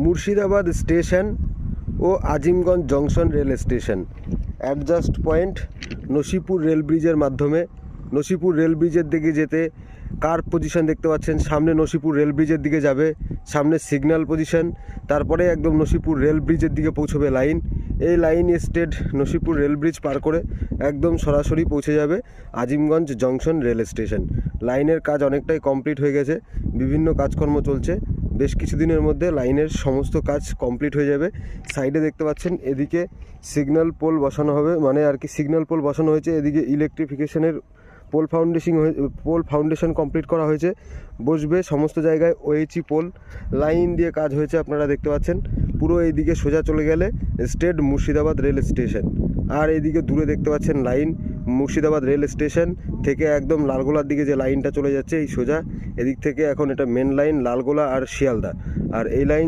Murshidabad station ও Azimganj junction rail station. Adjust point Nasipur rail ব্রিজের মাধ্যমে নসিপুর রেল ব্রিজের দিকে যেতে কার পজিশন দেখতে পাচ্ছেন, সামনে নসিপুর রেল ব্রিজের দিকে যাবে, সামনে সিগন্যাল পজিশন, তারপরে একদম নসিপুর রেল ব্রিজের দিকে পৌঁছবে লাইন। এই লাইন স্টেড নসিপুর রেল ব্রিজ পার করে একদম সরাসরি পৌঁছে যাবে আজিমগঞ্জ জংশন রেল স্টেশন। লাইনের কাজ অনেকটাই কমপ্লিট হয়ে গেছে, বিভিন্ন কাজকর্ম চলছে, বেশ কিছুদিনের মধ্যে লাইনের সমস্ত কাজ কমপ্লিট হয়ে যাবে। সাইডে দেখতে পাচ্ছেন এদিকে সিগন্যাল পোল বসানো হবে, মানে আর কি সিগন্যাল পোল বসানো হয়েছে, এদিকে ইলেকট্রিফিকেশনের পোল ফাউন্ডেশন কমপ্লিট করা হয়েছে, বসবে সমস্ত জায়গায় ওএইচই পোল লাইন দিয়ে কাজ হয়েছে আপনারা দেখতে পাচ্ছেন। পুরো এইদিকে সোজা চলে গেলে স্টেট মুর্শিদাবাদ রেল স্টেশন, আর এইদিকে দূরে দেখতে পাচ্ছেন লাইন মুর্শিদাবাদ রেল স্টেশন থেকে একদম লালগোলার দিকে যে লাইনটা চলে যাচ্ছে এই সোজা, এদিক থেকে এখন এটা মেন লাইন লালগোলা আর শিয়ালদা, আর এই লাইন